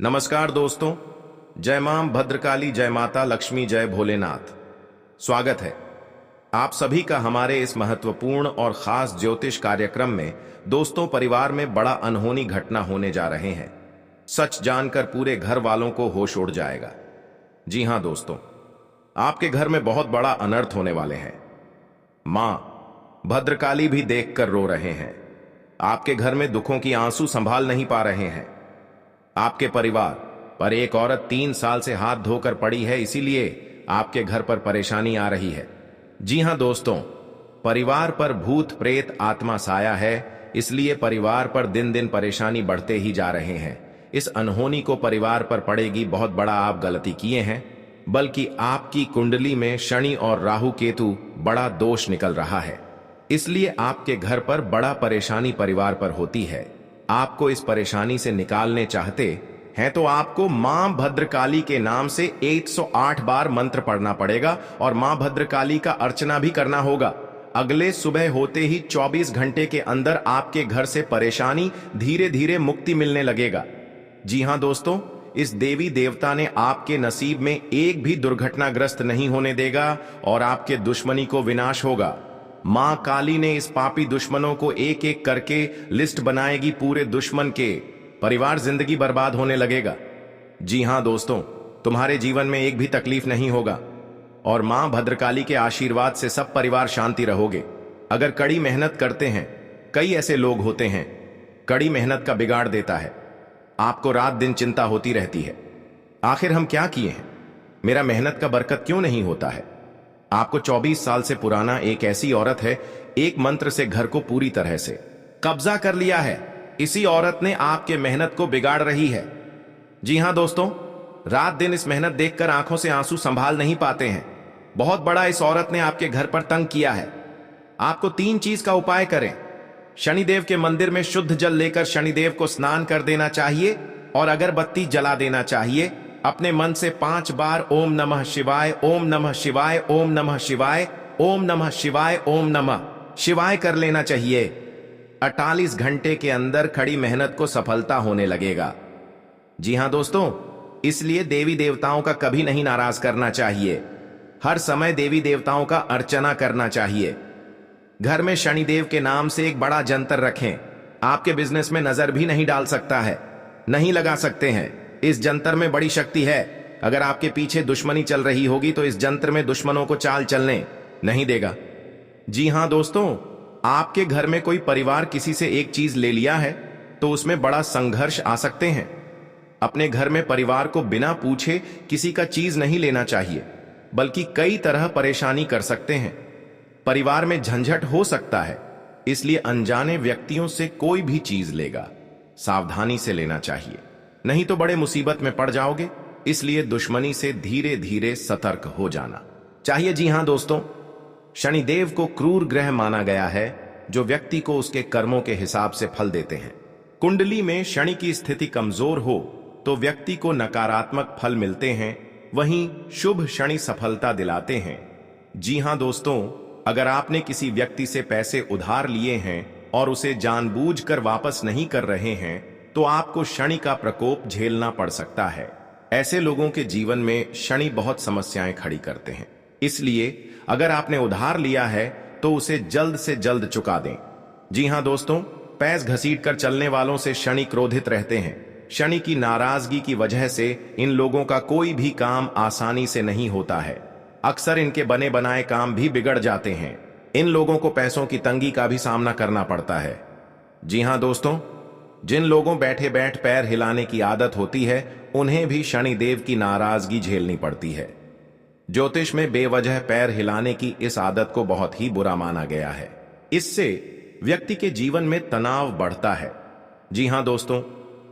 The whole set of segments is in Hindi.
नमस्कार दोस्तों। जय मां भद्रकाली, जय माता लक्ष्मी, जय भोलेनाथ। स्वागत है आप सभी का हमारे इस महत्वपूर्ण और खास ज्योतिष कार्यक्रम में। दोस्तों, परिवार में बड़ा अनहोनी घटना होने जा रहे हैं। सच जानकर पूरे घर वालों को होश उड़ जाएगा। जी हां दोस्तों, आपके घर में बहुत बड़ा अनर्थ होने वाले हैं। मां भद्रकाली भी देखकर रो रहे हैं। आपके घर में दुखों की आंसू संभाल नहीं पा रहे हैं। आपके परिवार पर एक औरत 3 साल से हाथ धोकर पड़ी है, इसीलिए आपके घर पर परेशानी आ रही है। जी हां दोस्तों, परिवार पर भूत प्रेत आत्मा साया है, इसलिए परिवार पर दिन दिन परेशानी बढ़ते ही जा रहे हैं। इस अनहोनी को परिवार पर पड़ेगी, बहुत बड़ा आप गलती किए हैं। बल्कि आपकी कुंडली में शनि और राहु केतु बड़ा दोष निकल रहा है, इसलिए आपके घर पर बड़ा परेशानी परिवार पर होती है। आपको इस परेशानी से निकालने चाहते हैं तो आपको मां भद्रकाली के नाम से 108 बार मंत्र पढ़ना पड़ेगा और मां भद्रकाली का अर्चना भी करना होगा। अगले सुबह होते ही 24 घंटे के अंदर आपके घर से परेशानी धीरे धीरे मुक्ति मिलने लगेगा। जी हां दोस्तों, इस देवी देवता ने आपके नसीब में एक भी दुर्घटनाग्रस्त नहीं होने देगा और आपके दुश्मनी को विनाश होगा। मां काली ने इस पापी दुश्मनों को एक एक करके लिस्ट बनाएगी। पूरे दुश्मन के परिवार जिंदगी बर्बाद होने लगेगा। जी हां दोस्तों, तुम्हारे जीवन में एक भी तकलीफ नहीं होगा और मां भद्रकाली के आशीर्वाद से सब परिवार शांति रहोगे। अगर कड़ी मेहनत करते हैं, कई ऐसे लोग होते हैं कड़ी मेहनत का बिगाड़ देता है। आपको रात दिन चिंता होती रहती है, आखिर हम क्या किए हैं, मेरा मेहनत का बरकत क्यों नहीं होता है। आपको 24 साल से पुराना एक ऐसी औरत है, एक मंत्र से घर को पूरी तरह से कब्जा कर लिया है। इसी औरत ने आपके मेहनत को बिगाड़ रही है। जी हां दोस्तों, रात दिन इस मेहनत देखकर आंखों से आंसू संभाल नहीं पाते हैं। बहुत बड़ा इस औरत ने आपके घर पर तंग किया है। आपको 3 चीज का उपाय करें। शनिदेव के मंदिर में शुद्ध जल लेकर शनिदेव को स्नान कर देना चाहिए और अगरबत्ती जला देना चाहिए। अपने मन से 5 बार ओम नमः शिवाय, ओम नमः शिवाय, ओम नमः शिवाय, ओम नमः शिवाय, ओम नमः शिवाय कर लेना चाहिए। 48 घंटे के अंदर खड़ी मेहनत को सफलता होने लगेगा। जी हां दोस्तों, इसलिए देवी देवताओं का कभी नहीं नाराज करना चाहिए। हर समय देवी देवताओं का अर्चना करना चाहिए। घर में शनिदेव के नाम से एक बड़ा जंतर रखें। आपके बिजनेस में नजर भी नहीं डाल सकता है, नहीं लगा सकते हैं। इस जंतर में बड़ी शक्ति है। अगर आपके पीछे दुश्मनी चल रही होगी तो इस जंत्र में दुश्मनों को चाल चलने नहीं देगा। जी हां दोस्तों, आपके घर में कोई परिवार किसी से एक चीज ले लिया है तो उसमें बड़ा संघर्ष आ सकते हैं। अपने घर में परिवार को बिना पूछे किसी का चीज नहीं लेना चाहिए, बल्कि कई तरह परेशानी कर सकते हैं। परिवार में झंझट हो सकता है, इसलिए अनजाने व्यक्तियों से कोई भी चीज लेगा, सावधानी से लेना चाहिए, नहीं तो बड़े मुसीबत में पड़ जाओगे। इसलिए दुश्मनी से धीरे धीरे सतर्क हो जाना चाहिए। जी हां दोस्तों, शनिदेव को क्रूर ग्रह माना गया है, जो व्यक्ति को उसके कर्मों के हिसाब से फल देते हैं। कुंडली में शनि की स्थिति कमजोर हो तो व्यक्ति को नकारात्मक फल मिलते हैं, वहीं शुभ शनि सफलता दिलाते हैं। जी हां दोस्तों, अगर आपने किसी व्यक्ति से पैसे उधार लिए हैं और उसे जानबूझकर वापस नहीं कर रहे हैं तो आपको शनि का प्रकोप झेलना पड़ सकता है। ऐसे लोगों के जीवन में शनि बहुत समस्याएं खड़ी करते हैं, इसलिए अगर आपने उधार लिया है तो उसे जल्द से जल्द चुका दें। जी हां दोस्तों, पैस घसीटकर चलने वालों से शनि क्रोधित रहते हैं। शनि की नाराजगी की वजह से इन लोगों का कोई भी काम आसानी से नहीं होता है। अक्सर इनके बने बनाए काम भी बिगड़ जाते हैं। इन लोगों को पैसों की तंगी का भी सामना करना पड़ता है। जी हां दोस्तों, जिन लोगों बैठे बैठ पैर हिलाने की आदत होती है, उन्हें भी शनिदेव की नाराजगी झेलनी पड़ती है। ज्योतिष में बेवजह पैर हिलाने की इस आदत को बहुत ही बुरा माना गया है। इससे व्यक्ति के जीवन में तनाव बढ़ता है। जी हां दोस्तों,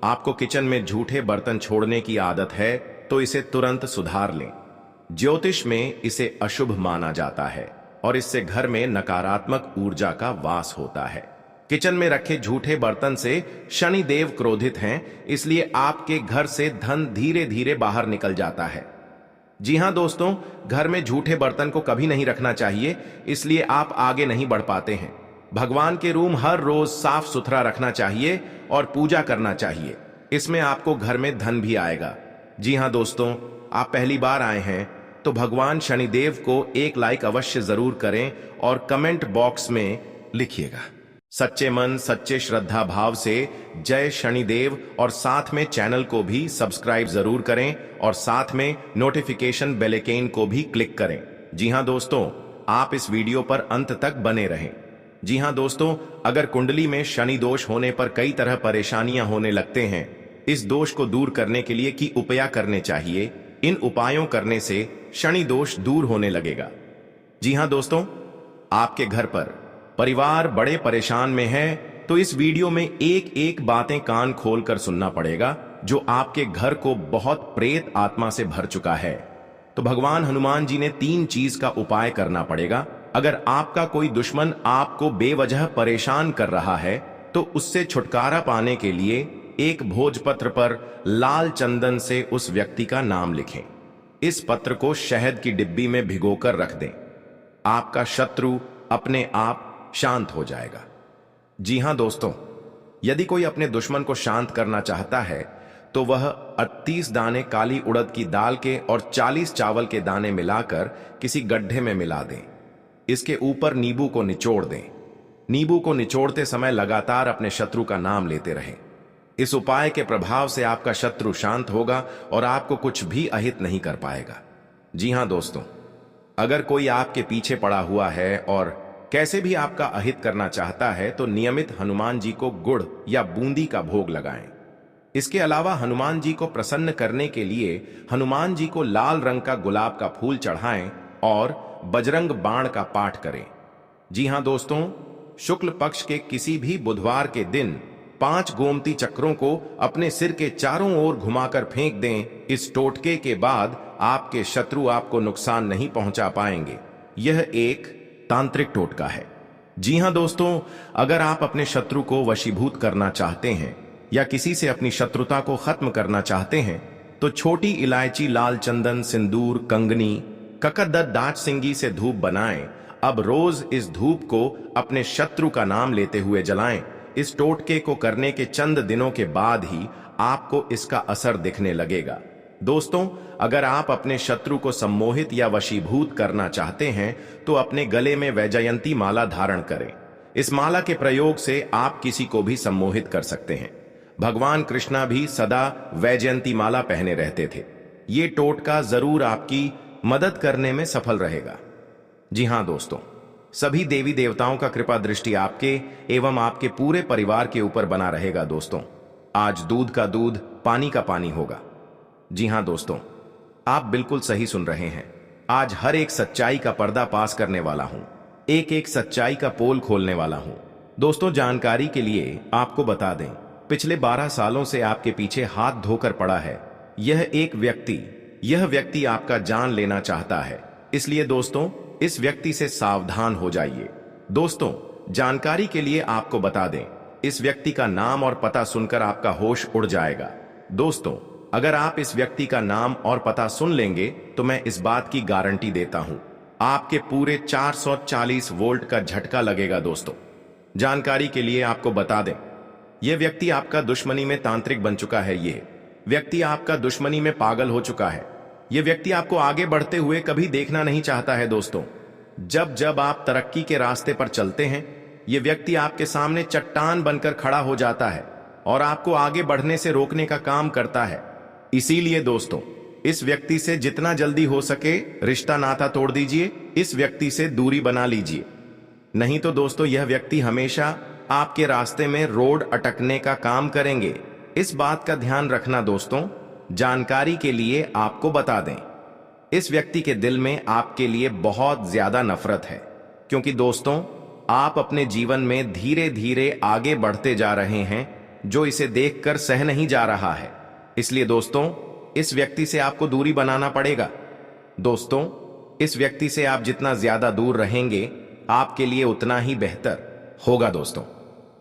आपको किचन में झूठे बर्तन छोड़ने की आदत है तो इसे तुरंत सुधार लें। ज्योतिष में इसे अशुभ माना जाता है और इससे घर में नकारात्मक ऊर्जा का वास होता है। किचन में रखे झूठे बर्तन से शनि देव क्रोधित हैं, इसलिए आपके घर से धन धीरे धीरे बाहर निकल जाता है। जी हां दोस्तों, घर में झूठे बर्तन को कभी नहीं रखना चाहिए, इसलिए आप आगे नहीं बढ़ पाते हैं। भगवान के रूम हर रोज साफ सुथरा रखना चाहिए और पूजा करना चाहिए। इसमें आपको घर में धन भी आएगा। जी हाँ दोस्तों, आप पहली बार आए हैं तो भगवान शनिदेव को एक लाइक अवश्य जरूर करें और कमेंट बॉक्स में लिखिएगा सच्चे मन सच्चे श्रद्धा भाव से जय शनिदेव, और साथ में चैनल को भी सब्सक्राइब जरूर करें और साथ में नोटिफिकेशन बेल आइकन को भी क्लिक करें। जी हाँ दोस्तों, आप इस वीडियो पर अंत तक बने रहें। जी हाँ दोस्तों, अगर कुंडली में शनि दोष होने पर कई तरह परेशानियां होने लगते हैं, इस दोष को दूर करने के लिए की उपाय करने चाहिए। इन उपायों करने से शनि दोष दूर होने लगेगा। जी हाँ दोस्तों, आपके घर पर परिवार बड़े परेशान में है तो इस वीडियो में एक एक बातें कान खोलकर सुनना पड़ेगा जो आपके घर को बहुत प्रेत आत्मा से भर चुका है। तो भगवान हनुमान जी ने 3 चीज का उपाय करना पड़ेगा। अगर आपका कोई दुश्मन आपको बेवजह परेशान कर रहा है तो उससे छुटकारा पाने के लिए एक भोजपत्र पर लाल चंदन से उस व्यक्ति का नाम लिखें। इस पत्र को शहद की डिब्बी में भिगोकर रख दें। आपका शत्रु अपने आप शांत हो जाएगा। जी हां दोस्तों, यदि कोई अपने दुश्मन को शांत करना चाहता है तो वह 38 दाने काली उड़द की दाल के और 40 चावल के दाने मिलाकर किसी गड्ढे में मिला दें। इसके ऊपर नींबू को निचोड़ दें। नींबू को निचोड़ते समय लगातार अपने शत्रु का नाम लेते रहें। इस उपाय के प्रभाव से आपका शत्रु शांत होगा और आपको कुछ भी अहित नहीं कर पाएगा। जी हां दोस्तों, अगर कोई आपके पीछे पड़ा हुआ है और कैसे भी आपका अहित करना चाहता है तो नियमित हनुमान जी को गुड़ या बूंदी का भोग लगाएं। इसके अलावा हनुमान जी को प्रसन्न करने के लिए हनुमान जी को लाल रंग का गुलाब का फूल चढ़ाएं और बजरंग बाण का पाठ करें। जी हां दोस्तों, शुक्ल पक्ष के किसी भी बुधवार के दिन 5 गोमती चक्रों को अपने सिर के चारों ओर घुमाकर फेंक दें। इस टोटके के बाद आपके शत्रु आपको नुकसान नहीं पहुंचा पाएंगे। यह एक तांत्रिक टोटका है। जी हां दोस्तों, अगर आप अपने शत्रु को वशीभूत करना चाहते हैं या किसी से अपनी शत्रुता को खत्म करना चाहते हैं तो छोटी इलायची, लाल चंदन, सिंदूर, कंगनी, ककरदद, दाचसिंगी से धूप बनाएं। अब रोज इस धूप को अपने शत्रु का नाम लेते हुए जलाएं। इस टोटके को करने के चंद दिनों के बाद ही आपको इसका असर दिखने लगेगा। दोस्तों, अगर आप अपने शत्रु को सम्मोहित या वशीभूत करना चाहते हैं तो अपने गले में वैजयंती माला धारण करें। इस माला के प्रयोग से आप किसी को भी सम्मोहित कर सकते हैं। भगवान कृष्णा भी सदा वैजयंती माला पहने रहते थे। ये टोटका जरूर आपकी मदद करने में सफल रहेगा। जी हां दोस्तों, सभी देवी देवताओं का कृपा दृष्टि आपके एवं आपके पूरे परिवार के ऊपर बना रहेगा। दोस्तों, आज दूध का दूध, पानी का पानी होगा। जी हां दोस्तों, आप बिल्कुल सही सुन रहे हैं। आज हर एक सच्चाई का पर्दा पास करने वाला हूं, एक एक सच्चाई का पोल खोलने वाला हूं। दोस्तों, जानकारी के लिए आपको बता दें, पिछले 12 सालों से आपके पीछे हाथ धोकर पड़ा है यह व्यक्ति आपका जान लेना चाहता है। इसलिए दोस्तों, इस व्यक्ति से सावधान हो जाइए। दोस्तों, जानकारी के लिए आपको बता दें, इस व्यक्ति का नाम और पता सुनकर आपका होश उड़ जाएगा। दोस्तों, अगर आप इस व्यक्ति का नाम और पता सुन लेंगे तो मैं इस बात की गारंटी देता हूं, आपके पूरे 440 वोल्ट का झटका लगेगा। दोस्तों, जानकारी के लिए आपको बता दें, यह व्यक्ति आपका दुश्मनी में तांत्रिक बन चुका है। यह व्यक्ति आपका दुश्मनी में पागल हो चुका है। यह व्यक्ति आपको आगे बढ़ते हुए कभी देखना नहीं चाहता है। दोस्तों, जब जब आप तरक्की के रास्ते पर चलते हैं, यह व्यक्ति आपके सामने चट्टान बनकर खड़ा हो जाता है और आपको आगे बढ़ने से रोकने का काम करता है। इसीलिए दोस्तों, इस व्यक्ति से जितना जल्दी हो सके रिश्ता नाता तोड़ दीजिए, इस व्यक्ति से दूरी बना लीजिए। नहीं तो दोस्तों, यह व्यक्ति हमेशा आपके रास्ते में रोड अटकने का काम करेंगे। इस बात का ध्यान रखना। दोस्तों, जानकारी के लिए आपको बता दें, इस व्यक्ति के दिल में आपके लिए बहुत ज्यादा नफरत है, क्योंकि दोस्तों, आप अपने जीवन में धीरे धीरे आगे बढ़ते जा रहे हैं, जो इसे देखकर सह नहीं जा रहा है। इसलिए दोस्तों, इस व्यक्ति से आपको दूरी बनाना पड़ेगा। दोस्तों, इस व्यक्ति से आप जितना ज्यादा दूर रहेंगे आपके लिए उतना ही बेहतर होगा। दोस्तों,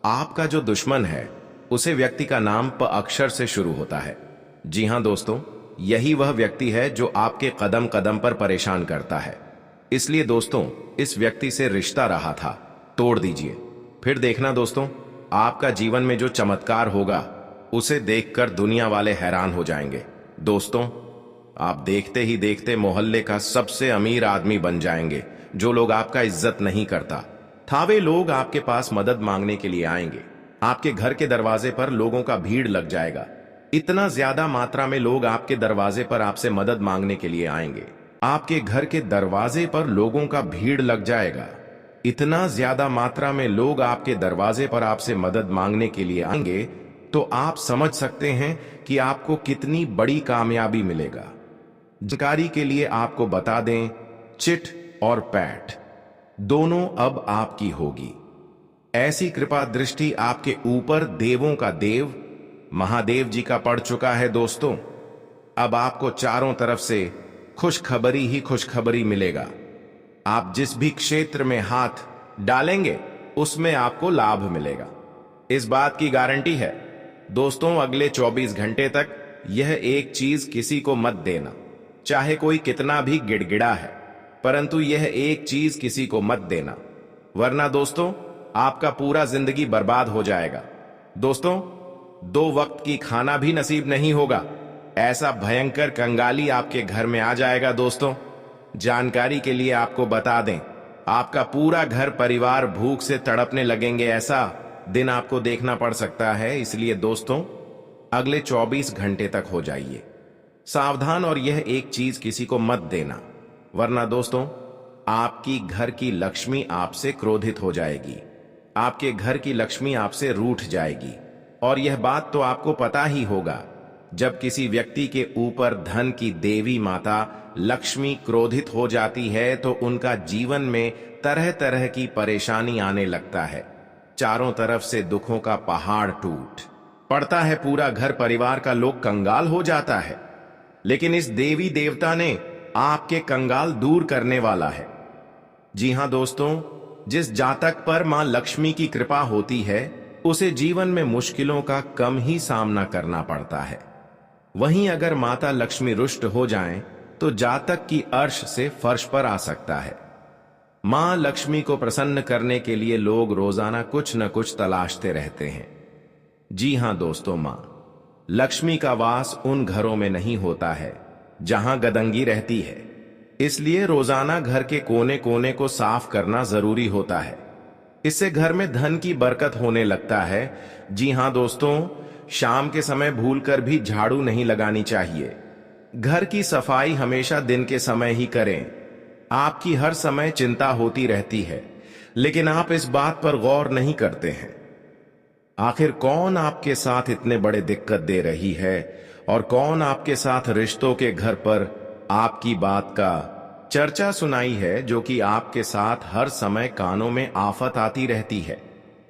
आपका जो दुश्मन है उसे व्यक्ति का नाम प अक्षर से शुरू होता है। जी हां दोस्तों, यही वह व्यक्ति है जो आपके कदम कदम पर परेशान करता है। इसलिए दोस्तों, इस व्यक्ति से रिश्ता रहा था, तोड़ दीजिए। फिर देखना दोस्तों, आपका जीवन में जो चमत्कार होगा उसे देखकर दुनिया वाले हैरान हो जाएंगे। दोस्तों, आप देखते ही देखते मोहल्ले का सबसे अमीर आदमी बन जाएंगे। जो लोग आपका इज्जत नहीं करता था, वे लोग आपके पास मदद मांगने के लिए आएंगे। आपके घर के दरवाजे पर लोगों का भीड़ लग जाएगा। इतना ज्यादा मात्रा में लोग आपके दरवाजे पर आपसे मदद मांगने के लिए आएंगे। आपके घर के दरवाजे पर लोगों का भीड़ लग जाएगा। इतना ज्यादा मात्रा में लोग आपके दरवाजे पर आपसे मदद मांगने के लिए आएंगे, तो आप समझ सकते हैं कि आपको कितनी बड़ी कामयाबी मिलेगा। जानकारी के लिए आपको बता दें, चिट और पैट दोनों अब आपकी होगी। ऐसी कृपा दृष्टि आपके ऊपर देवों का देव महादेव जी का पड़ चुका है। दोस्तों, अब आपको चारों तरफ से खुशखबरी ही खुशखबरी मिलेगा। आप जिस भी क्षेत्र में हाथ डालेंगे उसमें आपको लाभ मिलेगा। इस बात की गारंटी है। दोस्तों, अगले 24 घंटे तक यह एक चीज किसी को मत देना, चाहे कोई कितना भी गिड़गिड़ा है, परंतु यह एक चीज किसी को मत देना, वरना दोस्तों आपका पूरा जिंदगी बर्बाद हो जाएगा। दोस्तों, 2 वक्त की खाना भी नसीब नहीं होगा। ऐसा भयंकर कंगाली आपके घर में आ जाएगा। दोस्तों, जानकारी के लिए आपको बता दें, आपका पूरा घर परिवार भूख से तड़पने लगेंगे। ऐसा दिन आपको देखना पड़ सकता है। इसलिए दोस्तों, अगले 24 घंटे तक हो जाइए सावधान और यह एक चीज किसी को मत देना, वरना दोस्तों आपकी घर की लक्ष्मी आपसे क्रोधित हो जाएगी। आपके घर की लक्ष्मी आपसे रूठ जाएगी। और यह बात तो आपको पता ही होगा, जब किसी व्यक्ति के ऊपर धन की देवी माता लक्ष्मी क्रोधित हो जाती है तो उनका जीवन में तरह तरह की परेशानी आने लगता है। चारों तरफ से दुखों का पहाड़ टूट पड़ता है। पूरा घर परिवार का लोग कंगाल हो जाता है। लेकिन इस देवी देवता ने आपके कंगाल दूर करने वाला है। जी हां दोस्तों, जिस जातक पर मां लक्ष्मी की कृपा होती है उसे जीवन में मुश्किलों का कम ही सामना करना पड़ता है। वहीं अगर माता लक्ष्मी रुष्ट हो जाएं, तो जातक की अर्श से फर्श पर आ सकता है। मां लक्ष्मी को प्रसन्न करने के लिए लोग रोजाना कुछ न कुछ तलाशते रहते हैं। जी हां दोस्तों, मां लक्ष्मी का वास उन घरों में नहीं होता है जहां गदंगी रहती है। इसलिए रोजाना घर के कोने कोने को साफ करना जरूरी होता है। इससे घर में धन की बरकत होने लगता है। जी हां दोस्तों, शाम के समय भूलकर भी झाड़ू नहीं लगानी चाहिए। घर की सफाई हमेशा दिन के समय ही करें। आपकी हर समय चिंता होती रहती है, लेकिन आप इस बात पर गौर नहीं करते हैं। आखिर कौन आपके साथ इतने बड़े दिक्कत दे रही है और कौन आपके साथ रिश्तों के घर पर आपकी बात का चर्चा सुनाई है, जो कि आपके साथ हर समय कानों में आफत आती रहती है।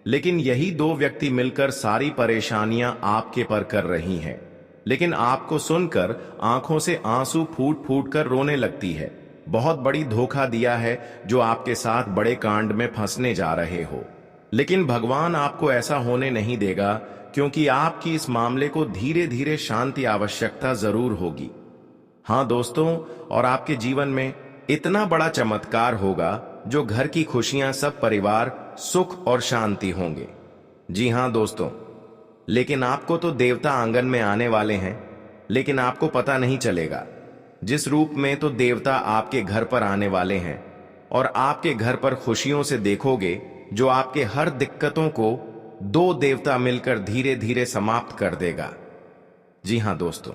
लेकिन यही 2 व्यक्ति मिलकर सारी परेशानियां आपके पर कर रही हैं। लेकिन आपको सुनकर आंखों से आंसू फूट फूट कर रोने लगती है। बहुत बड़ी धोखा दिया है जो आपके साथ बड़े कांड में फंसने जा रहे हो। लेकिन भगवान आपको ऐसा होने नहीं देगा, क्योंकि आपकी इस मामले को धीरे धीरे शांति आवश्यकता जरूर होगी। हां दोस्तों, और आपके जीवन में इतना बड़ा चमत्कार होगा जो घर की खुशियां, सब परिवार सुख और शांति होंगे। जी हां दोस्तों, लेकिन आपको तो देवता आंगन में आने वाले हैं, लेकिन आपको पता नहीं चलेगा। जिस रूप में तो देवता आपके घर पर आने वाले हैं और आपके घर पर खुशियों से देखोगे, जो आपके हर दिक्कतों को 2 देवता मिलकर धीरे धीरे समाप्त कर देगा। जी हां दोस्तों,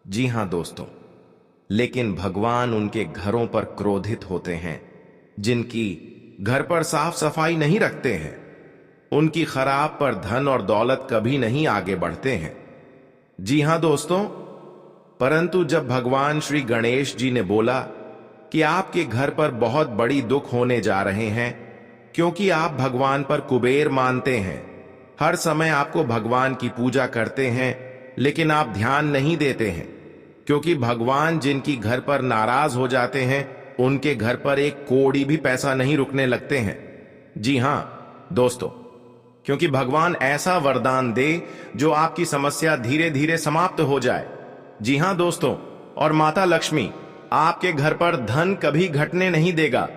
जी हां दोस्तों, लेकिन भगवान उनके घरों पर क्रोधित होते हैं जिनकी घर पर साफ सफाई नहीं रखते हैं। उनकी खराब पर धन और दौलत कभी नहीं आगे बढ़ते हैं। जी हां दोस्तों, परंतु जब भगवान श्री गणेश जी ने बोला कि आपके घर पर बहुत बड़ी दुख होने जा रहे हैं, क्योंकि आप भगवान पर कुबेर मानते हैं, हर समय आपको भगवान की पूजा करते हैं, लेकिन आप ध्यान नहीं देते हैं, क्योंकि भगवान जिनकी घर पर नाराज हो जाते हैं उनके घर पर एक कौड़ी भी पैसा नहीं रुकने लगते हैं। जी हां दोस्तों, क्योंकि भगवान ऐसा वरदान दे जो आपकी समस्या धीरे धीरे समाप्त हो जाए। जी हां दोस्तों, और माता लक्ष्मी आपके घर पर धन कभी घटने नहीं देगा।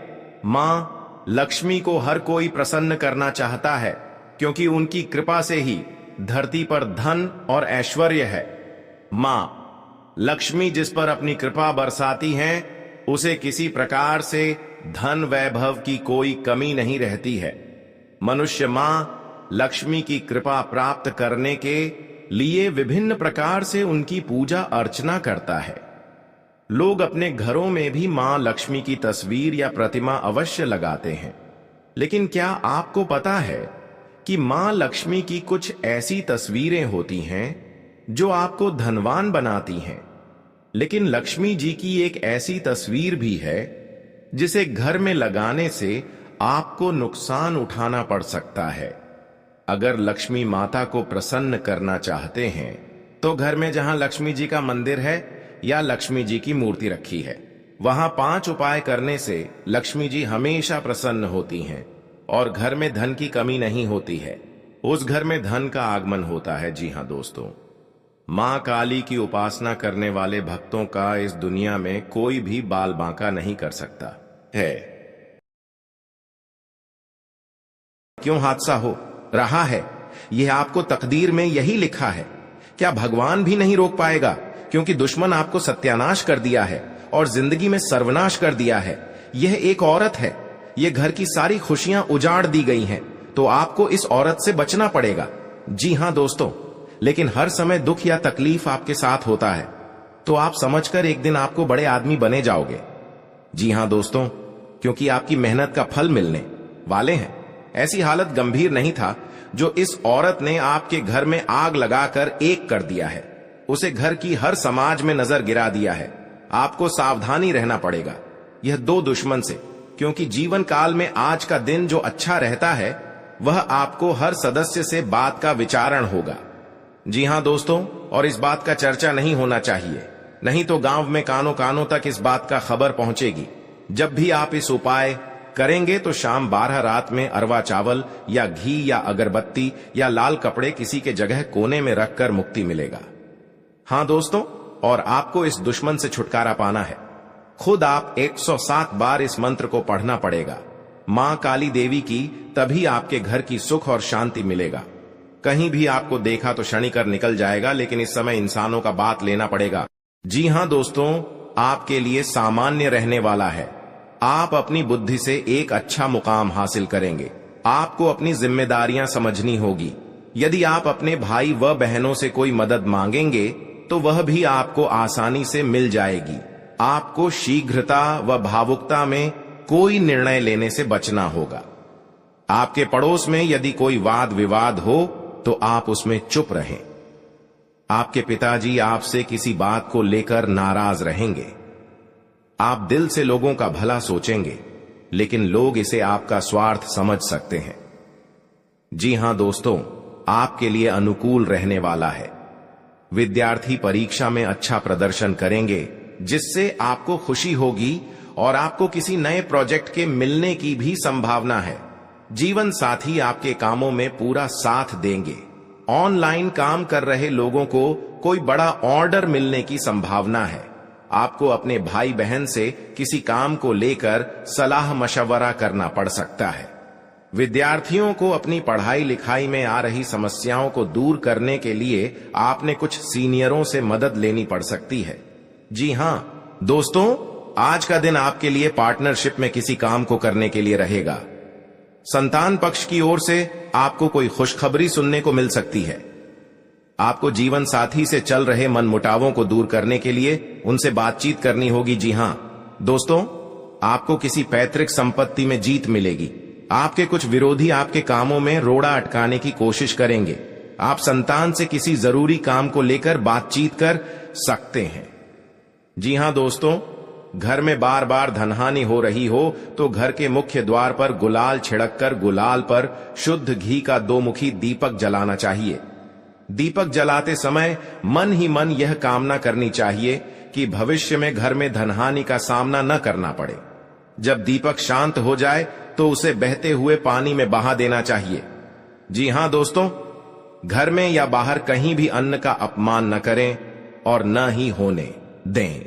मां लक्ष्मी को हर कोई प्रसन्न करना चाहता है, क्योंकि उनकी कृपा से ही धरती पर धन और ऐश्वर्य है। मां लक्ष्मी जिस पर अपनी कृपा बरसाती हैं, उसे किसी प्रकार से धन वैभव की कोई कमी नहीं रहती है। मनुष्य मां लक्ष्मी की कृपा प्राप्त करने के लिए विभिन्न प्रकार से उनकी पूजा अर्चना करता है। लोग अपने घरों में भी मां लक्ष्मी की तस्वीर या प्रतिमा अवश्य लगाते हैं। लेकिन क्या आपको पता है कि मां लक्ष्मी की कुछ ऐसी तस्वीरें होती हैं जो आपको धनवान बनाती हैं, लेकिन लक्ष्मी जी की एक ऐसी तस्वीर भी है जिसे घर में लगाने से आपको नुकसान उठाना पड़ सकता है। अगर लक्ष्मी माता को प्रसन्न करना चाहते हैं तो घर में जहां लक्ष्मी जी का मंदिर है या लक्ष्मी जी की मूर्ति रखी है, वहां 5 उपाय करने से लक्ष्मी जी हमेशा प्रसन्न होती हैं और घर में धन की कमी नहीं होती है। उस घर में धन का आगमन होता है। जी हां दोस्तों, मां काली की उपासना करने वाले भक्तों का इस दुनिया में कोई भी बाल बांका नहीं कर सकता है। क्यों हादसा हो रहा है, यह आपको तकदीर में यही लिखा है। क्या भगवान भी नहीं रोक पाएगा? क्योंकि दुश्मन आपको सत्यानाश कर दिया है और जिंदगी में सर्वनाश कर दिया है। यह एक औरत है, यह घर की सारी खुशियां उजाड़ दी गई हैं, तो आपको इस औरत से बचना पड़ेगा। जी हां दोस्तों, लेकिन हर समय दुख या तकलीफ आपके साथ होता है, तो आप समझकर एक दिन आपको बड़े आदमी बने जाओगे। जी हां दोस्तों, क्योंकि आपकी मेहनत का फल मिलने वाले हैं। ऐसी हालत गंभीर नहीं था जो इस औरत ने आपके घर में आग लगाकर एक कर दिया है। उसे घर की हर समाज में नजर गिरा दिया है। आपको सावधानी रहना पड़ेगा यह 2 दुश्मन से, क्योंकि जीवन काल में आज का दिन जो अच्छा रहता है वह आपको हर सदस्य से बात का विचारण होगा। जी हां दोस्तों, और इस बात का चर्चा नहीं होना चाहिए, नहीं तो गांव में कानों कानों तक इस बात का खबर पहुंचेगी। जब भी आप इस उपाय करेंगे तो शाम 12 रात में अरवा चावल या घी या अगरबत्ती या लाल कपड़े किसी के जगह कोने में रखकर मुक्ति मिलेगा। हां दोस्तों, और आपको इस दुश्मन से छुटकारा पाना है। खुद आप 107 बार इस मंत्र को पढ़ना पड़ेगा। मां काली देवी की, तभी आपके घर की सुख और शांति मिलेगा। कहीं भी आपको देखा तो क्षणिकर निकल जाएगा, लेकिन इस समय इंसानों का बात लेना पड़ेगा। जी हां दोस्तों, आपके लिए सामान्य रहने वाला है। आप अपनी बुद्धि से एक अच्छा मुकाम हासिल करेंगे। आपको अपनी जिम्मेदारियां समझनी होगी। यदि आप अपने भाई व बहनों से कोई मदद मांगेंगे तो वह भी आपको आसानी से मिल जाएगी। आपको शीघ्रता व भावुकता में कोई निर्णय लेने से बचना होगा। आपके पड़ोस में यदि कोई वाद विवाद हो तो आप उसमें चुप रहें। आपके पिताजी आपसे किसी बात को लेकर नाराज रहेंगे। आप दिल से लोगों का भला सोचेंगे, लेकिन लोग इसे आपका स्वार्थ समझ सकते हैं। जी हां दोस्तों, आपके लिए अनुकूल रहने वाला है। विद्यार्थी परीक्षा में अच्छा प्रदर्शन करेंगे, जिससे आपको खुशी होगी और आपको किसी नए प्रोजेक्ट के मिलने की भी संभावना है। जीवन साथी आपके कामों में पूरा साथ देंगे। ऑनलाइन काम कर रहे लोगों को कोई बड़ा ऑर्डर मिलने की संभावना है। आपको अपने भाई बहन से किसी काम को लेकर सलाह मशवरा करना पड़ सकता है। विद्यार्थियों को अपनी पढ़ाई लिखाई में आ रही समस्याओं को दूर करने के लिए आपने कुछ सीनियरों से मदद लेनी पड़ सकती है। जी हां दोस्तों, आज का दिन आपके लिए पार्टनरशिप में किसी काम को करने के लिए रहेगा। संतान पक्ष की ओर से आपको कोई खुशखबरी सुनने को मिल सकती है। आपको जीवन साथी से चल रहे मनमुटावों को दूर करने के लिए उनसे बातचीत करनी होगी। जी हां दोस्तों, आपको किसी पैतृक संपत्ति में जीत मिलेगी। आपके कुछ विरोधी आपके कामों में रोड़ा अटकाने की कोशिश करेंगे। आप संतान से किसी जरूरी काम को लेकर बातचीत कर सकते हैं। जी हां दोस्तों, घर में बार बार धनहानि हो रही हो तो घर के मुख्य द्वार पर गुलाल छिड़ककर गुलाल पर शुद्ध घी का 2 मुखी दीपक जलाना चाहिए। दीपक जलाते समय मन ही मन यह कामना करनी चाहिए कि भविष्य में घर में धनहानि का सामना न करना पड़े। जब दीपक शांत हो जाए तो उसे बहते हुए पानी में बहा देना चाहिए। जी हां दोस्तों, घर में या बाहर कहीं भी अन्न का अपमान न करें और न ही होने दें।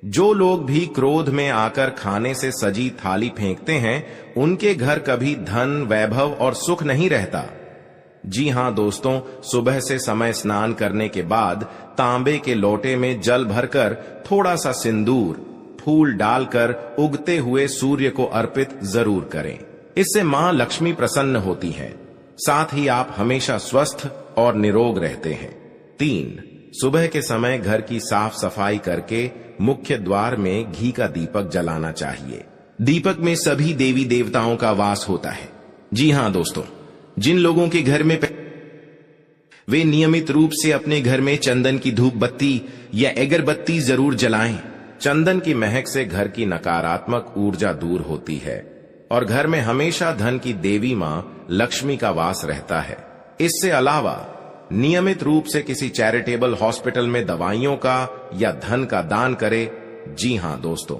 जो लोग भी क्रोध में आकर खाने से सजी थाली फेंकते हैं, उनके घर कभी धन, वैभव और सुख नहीं रहता। जी हां दोस्तों, सुबह से समय स्नान करने के बाद तांबे के लोटे में जल भरकर थोड़ा सा सिंदूर, फूल डालकर उगते हुए सूर्य को अर्पित जरूर करें। इससे मां लक्ष्मी प्रसन्न होती हैं। साथ ही आप हमेशा स्वस्थ और निरोग रहते हैं। 3. सुबह के समय घर की साफ सफाई करके मुख्य द्वार में घी का दीपक जलाना चाहिए। दीपक में सभी देवी देवताओं का वास होता है। जी हां दोस्तों, जिन लोगों के घर में वे नियमित रूप से अपने घर में चंदन की धूप बत्ती या अगरबत्ती जरूर जलाएं। चंदन की महक से घर की नकारात्मक ऊर्जा दूर होती है और घर में हमेशा धन की देवी मां लक्ष्मी का वास रहता है। इससे अलावा नियमित रूप से किसी चैरिटेबल हॉस्पिटल में दवाइयों का या धन का दान करे। जी हां दोस्तों,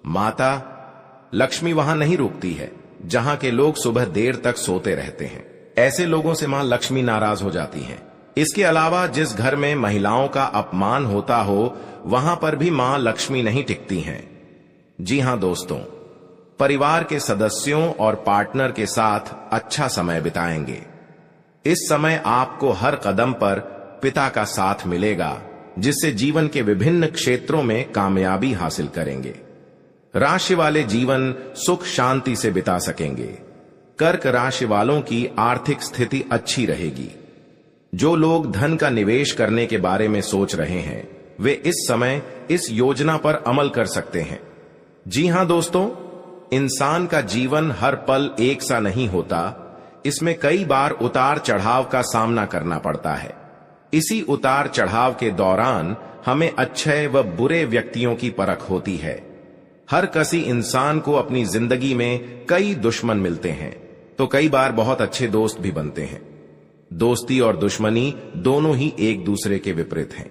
माता लक्ष्मी वहां नहीं रुकती है जहां के लोग सुबह देर तक सोते रहते हैं। ऐसे लोगों से मां लक्ष्मी नाराज हो जाती हैं। इसके अलावा जिस घर में महिलाओं का अपमान होता हो वहां पर भी मां लक्ष्मी नहीं टिकती हैं। जी हां दोस्तों, परिवार के सदस्यों और पार्टनर के साथ अच्छा समय बिताएंगे। इस समय आपको हर कदम पर पिता का साथ मिलेगा, जिससे जीवन के विभिन्न क्षेत्रों में कामयाबी हासिल करेंगे। राशि वाले जीवन सुख शांति से बिता सकेंगे। कर्क राशि वालों की आर्थिक स्थिति अच्छी रहेगी। जो लोग धन का निवेश करने के बारे में सोच रहे हैं वे इस समय इस योजना पर अमल कर सकते हैं। जी हां दोस्तों, इंसान का जीवन हर पल एक सा नहीं होता। इसमें कई बार उतार चढ़ाव का सामना करना पड़ता है। इसी उतार चढ़ाव के दौरान हमें अच्छे व बुरे व्यक्तियों की परख होती है। हर किसी इंसान को अपनी जिंदगी में कई दुश्मन मिलते हैं तो कई बार बहुत अच्छे दोस्त भी बनते हैं। दोस्ती और दुश्मनी दोनों ही एक दूसरे के विपरीत हैं।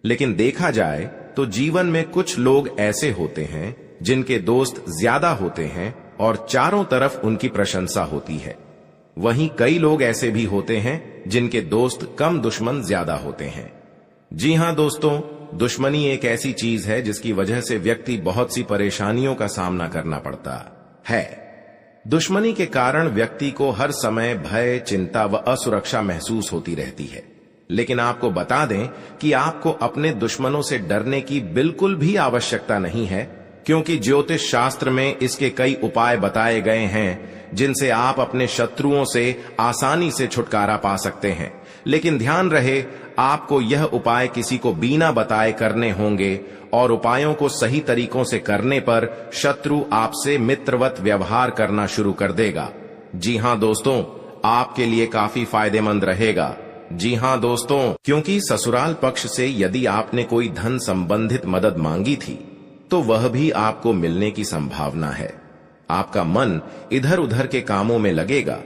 लेकिन देखा जाए तो जीवन में कुछ लोग ऐसे होते हैं जिनके दोस्त ज्यादा होते हैं और चारों तरफ उनकी प्रशंसा होती है। वहीं कई लोग ऐसे भी होते हैं जिनके दोस्त कम, दुश्मन ज्यादा होते हैं। जी हां दोस्तों, दुश्मनी एक ऐसी चीज है जिसकी वजह से व्यक्ति बहुत सी परेशानियों का सामना करना पड़ता है। दुश्मनी के कारण व्यक्ति को हर समय भय, चिंता व असुरक्षा महसूस होती रहती है। लेकिन आपको बता दें कि आपको अपने दुश्मनों से डरने की बिल्कुल भी आवश्यकता नहीं है, क्योंकि ज्योतिष शास्त्र में इसके कई उपाय बताए गए हैं जिनसे आप अपने शत्रुओं से आसानी से छुटकारा पा सकते हैं। लेकिन ध्यान रहे, आपको यह उपाय किसी को बिना बताए करने होंगे और उपायों को सही तरीकों से करने पर शत्रु आपसे मित्रवत व्यवहार करना शुरू कर देगा। जी हां दोस्तों, आपके लिए काफी फायदेमंद रहेगा। जी हां दोस्तों, क्योंकि ससुराल पक्ष से यदि आपने कोई धन संबंधित मदद मांगी थी तो वह भी आपको मिलने की संभावना है। आपका मन इधर उधर के कामों में लगेगा,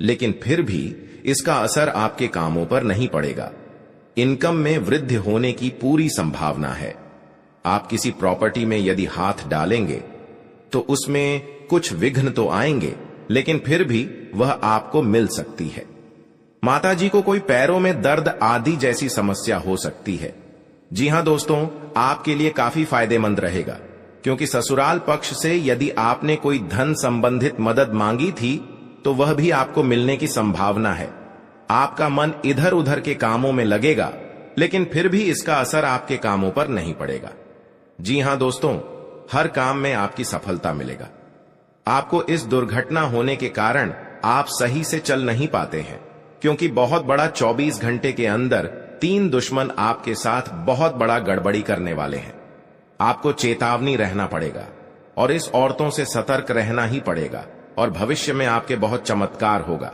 लेकिन फिर भी इसका असर आपके कामों पर नहीं पड़ेगा। इनकम में वृद्धि होने की पूरी संभावना है। आप किसी प्रॉपर्टी में यदि हाथ डालेंगे तो उसमें कुछ विघ्न तो आएंगे, लेकिन फिर भी वह आपको मिल सकती है। माताजी को कोई पैरों में दर्द आदि जैसी समस्या हो सकती है। जी हां दोस्तों, आपके लिए काफी फायदेमंद रहेगा, क्योंकि ससुराल पक्ष से यदि आपने कोई धन संबंधित मदद मांगी थी तो वह भी आपको मिलने की संभावना है। आपका मन इधर उधर के कामों में लगेगा, लेकिन फिर भी इसका असर आपके कामों पर नहीं पड़ेगा। जी हां दोस्तों, हर काम में आपकी सफलता मिलेगा। आपको इस दुर्घटना होने के कारण आप सही से चल नहीं पाते हैं, क्योंकि बहुत बड़ा 24 घंटे के अंदर 3 दुश्मन आपके साथ बहुत बड़ा गड़बड़ी करने वाले हैं। आपको चेतावनी रहना पड़ेगा और इस औरतों से सतर्क रहना ही पड़ेगा और भविष्य में आपके बहुत चमत्कार होगा,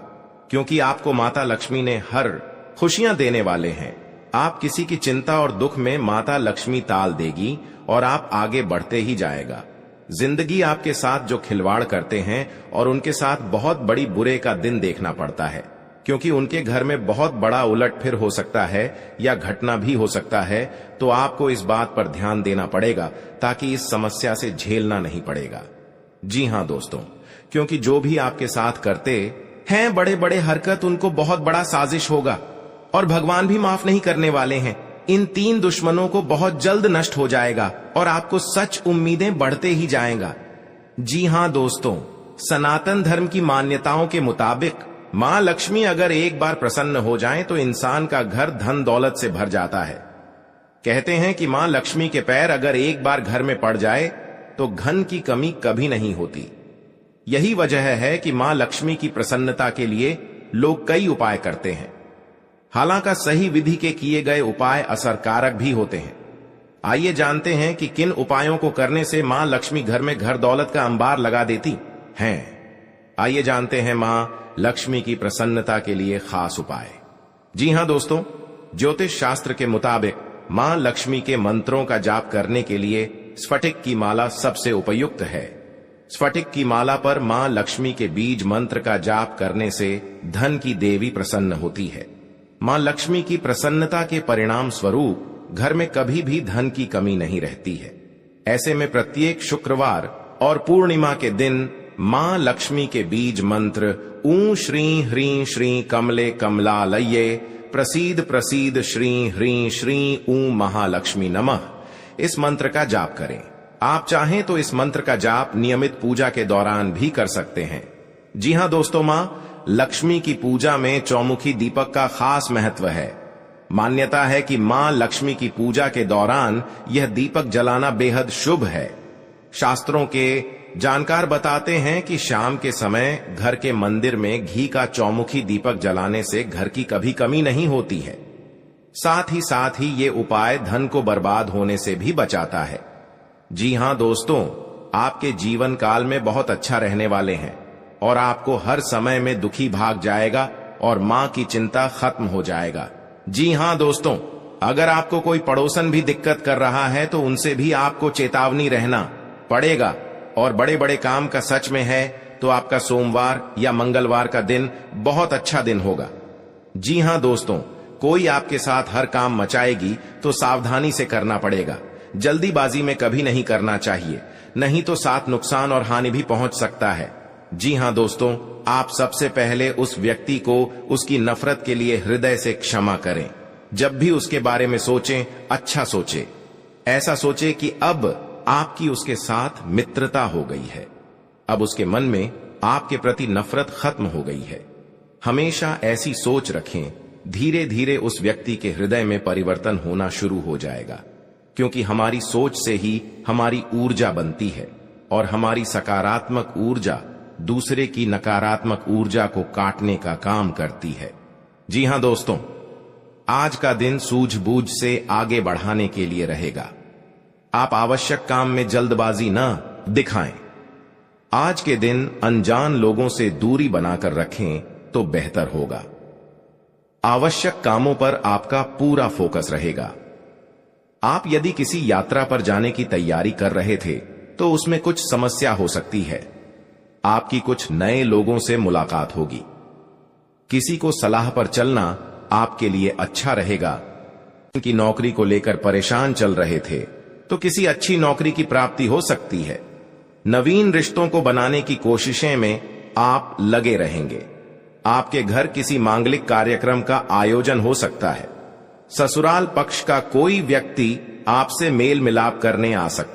क्योंकि आपको माता लक्ष्मी ने हर खुशियां देने वाले हैं। आप किसी की चिंता और दुख में माता लक्ष्मी ताल देगी और आप आगे बढ़ते ही जाएगा। जिंदगी आपके साथ जो खिलवाड़ करते हैं और उनके साथ बहुत बड़ी बुरे का दिन देखना पड़ता है, क्योंकि उनके घर में बहुत बड़ा उलटफेर हो सकता है या घटना भी हो सकता है। तो आपको इस बात पर ध्यान देना पड़ेगा ताकि इस समस्या से झेलना नहीं पड़ेगा। जी हां दोस्तों, क्योंकि जो भी आपके साथ करते हैं बड़े बड़े हरकत, उनको बहुत बड़ा साजिश होगा और भगवान भी माफ नहीं करने वाले हैं। इन 3 दुश्मनों को बहुत जल्द नष्ट हो जाएगा और आपको सच उम्मीदें बढ़ते ही जाएगा। जी हां दोस्तों, सनातन धर्म की मान्यताओं के मुताबिक मां लक्ष्मी अगर एक बार प्रसन्न हो जाएं तो इंसान का घर धन दौलत से भर जाता है। कहते हैं कि मां लक्ष्मी के पैर अगर एक बार घर में पड़ जाए तो धन की कमी कभी नहीं होती। यही वजह है कि मां लक्ष्मी की प्रसन्नता के लिए लोग कई उपाय करते हैं। हालांकि सही विधि के किए गए उपाय असरकारक भी होते हैं। आइए जानते हैं कि किन उपायों को करने से मां लक्ष्मी घर में घर दौलत का अंबार लगा देती हैं। आइए जानते हैं मां लक्ष्मी की प्रसन्नता के लिए खास उपाय। जी हां दोस्तों, ज्योतिष शास्त्र के मुताबिक मां लक्ष्मी के मंत्रों का जाप करने के लिए स्फटिक की माला सबसे उपयुक्त है। स्फटिक की माला पर मां लक्ष्मी के बीज मंत्र का जाप करने से धन की देवी प्रसन्न होती है। मां लक्ष्मी की प्रसन्नता के परिणाम स्वरूप घर में कभी भी धन की कमी नहीं रहती है। ऐसे में प्रत्येक शुक्रवार और पूर्णिमा के दिन मां लक्ष्मी के बीज मंत्र ऊ श्री ह्रीं श्री कमले कमलालये प्रसीद प्रसीद श्री ह्रीं श्री ऊ महालक्ष्मी नमः, इस मंत्र का जाप करें। आप चाहें तो इस मंत्र का जाप नियमित पूजा के दौरान भी कर सकते हैं। जी हां दोस्तों, मां लक्ष्मी की पूजा में चौमुखी दीपक का खास महत्व है। मान्यता है कि मां लक्ष्मी की पूजा के दौरान यह दीपक जलाना बेहद शुभ है। शास्त्रों के जानकार बताते हैं कि शाम के समय घर के मंदिर में घी का चौमुखी दीपक जलाने से घर की कभी कमी नहीं होती है। साथ ही ये उपाय धन को बर्बाद होने से भी बचाता है। जी हां दोस्तों, आपके जीवन काल में बहुत अच्छा रहने वाले हैं और आपको हर समय में दुखी भाग जाएगा और मां की चिंता खत्म हो जाएगा। जी हां दोस्तों, अगर आपको कोई पड़ोसन भी दिक्कत कर रहा है तो उनसे भी आपको चेतावनी रहना पड़ेगा। और बड़े बड़े काम का सच में है तो आपका सोमवार या मंगलवार का दिन बहुत अच्छा दिन होगा। जी हां दोस्तों, कोई आपके साथ हर काम मचाएगी तो सावधानी से करना पड़ेगा। जल्दीबाजी में कभी नहीं करना चाहिए, नहीं तो साथ नुकसान और हानि भी पहुंच सकता है। जी हां दोस्तों, आप सबसे पहले उस व्यक्ति को उसकी नफरत के लिए हृदय से क्षमा करें। जब भी उसके बारे में सोचें, अच्छा सोचें। ऐसा सोचें कि अब आपकी उसके साथ मित्रता हो गई है, अब उसके मन में आपके प्रति नफरत खत्म हो गई है। हमेशा ऐसी सोच रखें। धीरे धीरे उस व्यक्ति के हृदय में परिवर्तन होना शुरू हो जाएगा, क्योंकि हमारी सोच से ही हमारी ऊर्जा बनती है और हमारी सकारात्मक ऊर्जा दूसरे की नकारात्मक ऊर्जा को काटने का काम करती है। जी हां दोस्तों, आज का दिन सूझबूझ से आगे बढ़ाने के लिए रहेगा। आप आवश्यक काम में जल्दबाजी न दिखाएं। आज के दिन अनजान लोगों से दूरी बनाकर रखें तो बेहतर होगा। आवश्यक कामों पर आपका पूरा फोकस रहेगा। आप यदि किसी यात्रा पर जाने की तैयारी कर रहे थे तो उसमें कुछ समस्या हो सकती है। आपकी कुछ नए लोगों से मुलाकात होगी। किसी को सलाह पर चलना आपके लिए अच्छा रहेगा। उनकी नौकरी को लेकर परेशान चल रहे थे तो किसी अच्छी नौकरी की प्राप्ति हो सकती है। नवीन रिश्तों को बनाने की कोशिशें में आप लगे रहेंगे। आपके घर किसी मांगलिक कार्यक्रम का आयोजन हो सकता है। ससुराल पक्ष का कोई व्यक्ति आपसे मेल मिलाप करने आ सकता है।